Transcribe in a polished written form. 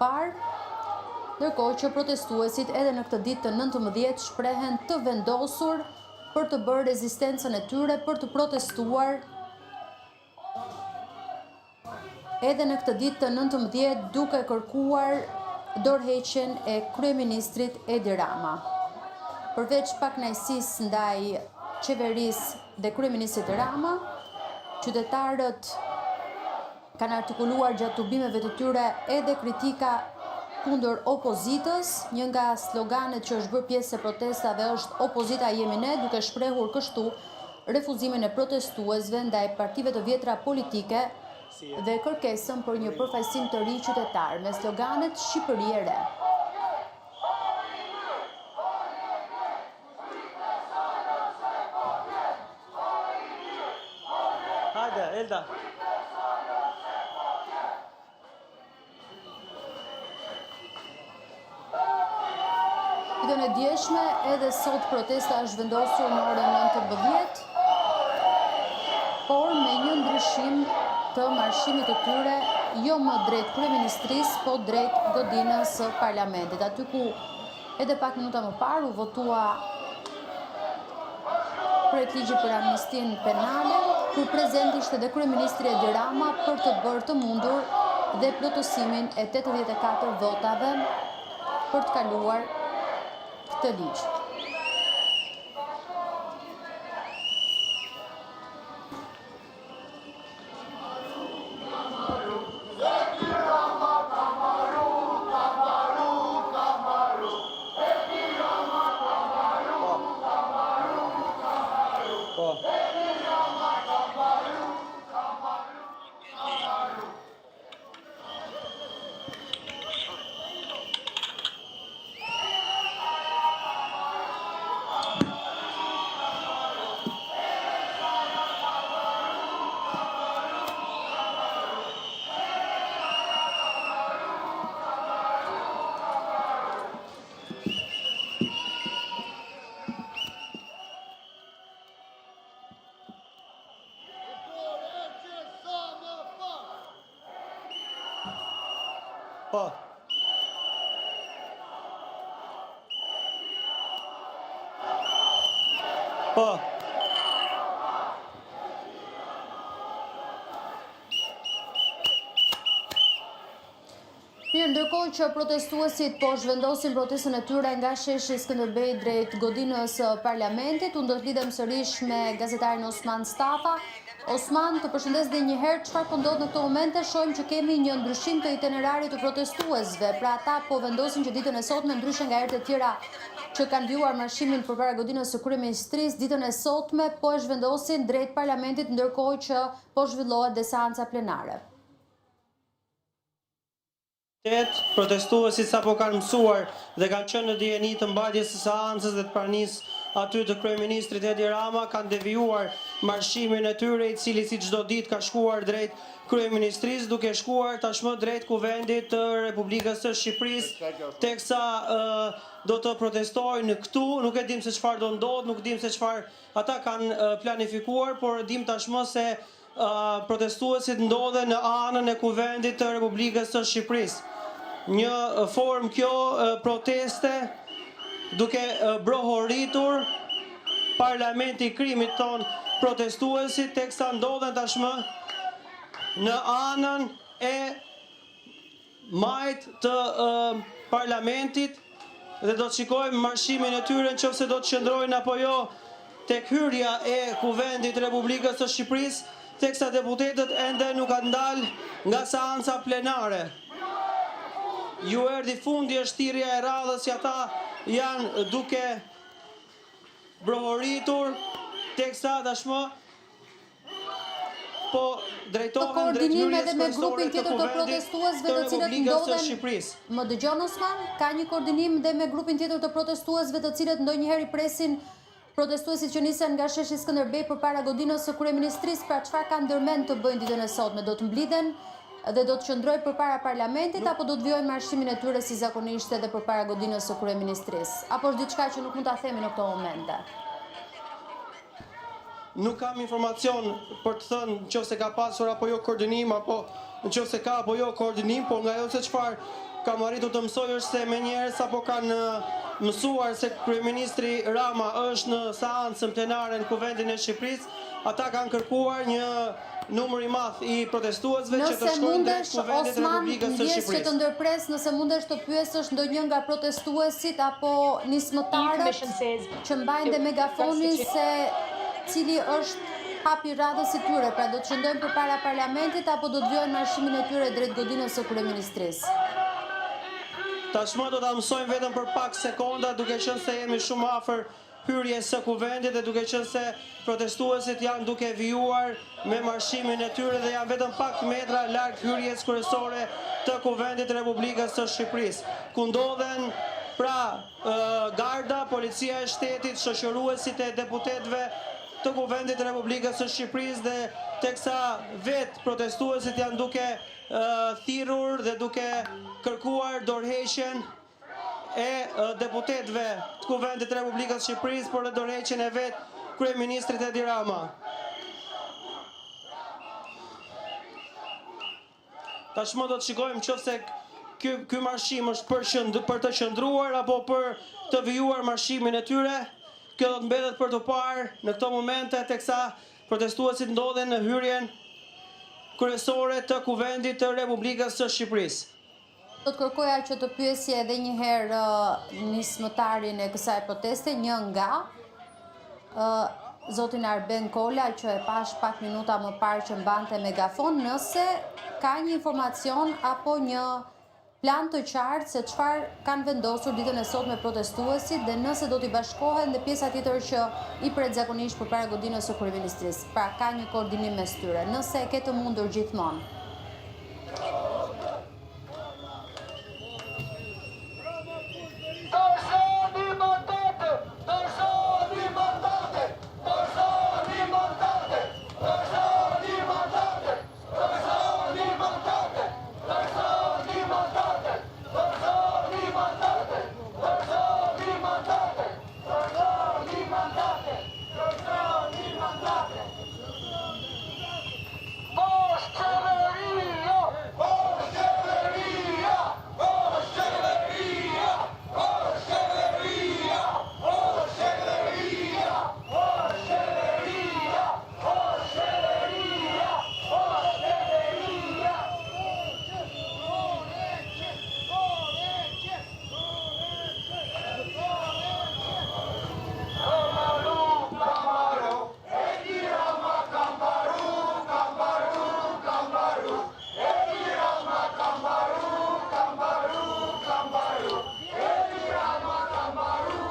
parë, ndërkohë që protestuesit edhe në këtë ditë të 19 shprehen të vendosur për të bërë rezistencën e tyre për të protestuar edhe në këtë ditë të 19 duke kërkuar dorëheqjen e kryeministrit Edi Rama. Përveç pakënaqësisë ndaj qeverisë dhe kryeministrit Rama, qytetarët kanë artikuluar gjatë tubimeve të tyre edhe kritika kundër opozitës. Një nga sloganet që është bërë pjesë e protestave është "Opozita jemi ne", duke shprehur kështu refuzimin e protestuesve ndaj partive të vjetra politike dhe kërkesën për një përfaqësim të ri qytetar me sloganet "Shqipëri e re". Hajde, Elda. Ditën e djeshme edhe sot protesta është vendosur në orën 19, por me një ndryshim të marshimit të tyre, jo më drejt kryeministrisë, po drejt godinës së parlamentit. Aty ku edhe pak minuta më parë u votua projektligji për amnistin penale, ku prezent ishte dhe kryeministri Edi Rama për të bërë të mundur dhe plotësimin e 84 votave për të kaluar këtë ligj. Po. Po. Mirë, ndërkohë që protestuesit po zhvendosin protestën e tyre nga sheshi Skënderbej drejt godinës parlamentit, unë do të lidhem sërish me gazetarin Osman Stafa. Osman, të përshëndes dhe njëherë, çfarë po ndodh në këto momente? Shohim që kemi një ndryshim të itinerarit të protestuesve. Pra ata po vendosin që ditën e sotme, ndryshe nga herët e tjera që kanë vjuar marshimin përpara godinës së kryeministrisë, ditën e sotme po e zhvendosin drejt parlamentit, ndërkohë që po zhvillohet dhe seanca plenare. Protestuesit sapo kanë mësuar dhe kanë qenë në dijeni të mbajtjes së seancës dhe të pranisë aty të kryeministrit Edi Rama, kanë devijuar marshimin e tyre, i cili si çdo ditë ka shkuar drejt kryeministrisë, duke shkuar tashmë drejt kuvendit të Republikës së Shqipërisë, teksa do të protestojnë këtu. Nuk e dim se çfarë do ndodh, nuk dim se çfarë ata kanë planifikuar, por dim tashmë se protestuesit ndodhen në anën e kuvendit të Republikës së Shqipërisë. Një formë kjo proteste duke brohoritur parlamenti i krimit ton protestuesit, teksa ndodhen tashmë në anën e majt të parlamentit dhe do të shikojmë marshimin e tyre nëse do të qëndrojnë apo jo tek hyrja e kuvendit të Republikës së Shqipërisë, teksa deputetët ende nuk kanë dalë nga seanca plenare. Ju erdhi fundi është thirrja e radhës që ata janë duke brohoritur, teksa tashmë po drejtohen drejt hyrjes edhe me grupin tjetër të protestuesve të cilët ndodhen. Më dëgjon Osman? Ka një koordinim dhe me grupin tjetër të protestuesve të cilët ndonjëherë i presin protestuesit që nisen nga sheshi Skënderbej përpara godinës së kryeministrisë, pra çfarë kanë ndërmend të bëjnë ditën e sotme? Do të mblidhen dhe do të qëndrojnë përpara parlamentit apo do të vijojnë marshimin e tyre si zakonisht edhe përpara godinës së kryeministrisë? Apo është diçka që nuk mund ta themi në këto momente? Nuk kam informacion për të thënë nëse ka pasur apo jo koordinim, apo nëse ka apo jo koordinim, por nga ajo se çfarë kam arritur të mësoj është se menjëherë sapo kanë mësuar se kryeministri Rama është në seancën plenare në Kuvendin e Shqipërisë, ata kanë kërkuar një numër i madh i protestuesve që të shkojnë drejt Kuvendit të Republikës së Që të Shqipërisë. ndërpres, nëse mundesh të pyesësh ndonjë nga protestuesit apo nismëtarët që mbajnë dhe megafonin se cili është hapi radhës i tyre, pra do të qëndojnë përpara parlamentit apo do të vjojnë marshimin e tyre drejt godinës së kryeministrisë. Tashmë do ta mësojmë vetëm për pak sekonda, duke qenë se jemi shumë afër hyrjes së kuvendit dhe duke qenë se protestuesit janë duke vijuar me marshimin e tyre dhe janë vetëm pak metra larg hyrjes kryesore të Kuvendit të Republikës së Shqipërisë, ku ndodhen pra garda, policia e shtetit, shoqëruesit e deputetëve të Kuvendit të Republikës së Shqipërisë dhe teksa vetë protestuesit janë duke thirrur dhe duke kërkuar dorëheqjen e deputetëve të Kuvendit të Republikës së Shqipërisë, por dhe dorëheqjen e vetë kryeministrit Edi Rama. Tashmë do të shikojmë nëse ky marshim është për të qëndruar apo për të vijuar marshimin e tyre. Kjo do të mbetet për të parë në këto momente teksa protestuesit ndodhen në hyrjen kryesore të Kuvendit të Republikës së Shqipërisë. Do të kërkoja që të pyesje edhe një herë nismëtarin e kësaj proteste, një nga zotin Arben Kola, që e pash pak minuta më parë që mbante megafon, nëse ka një informacion apo një plan të qartë se çfarë kanë vendosur ditën e sotme protestuesit dhe nëse do t'i bashkohen dhe pjesa tjetër që i përzakonisht përpara godinës së kryeministrisë. Pra ka një koordinim mes tyre, nëse e ke të mundur gjithmonë.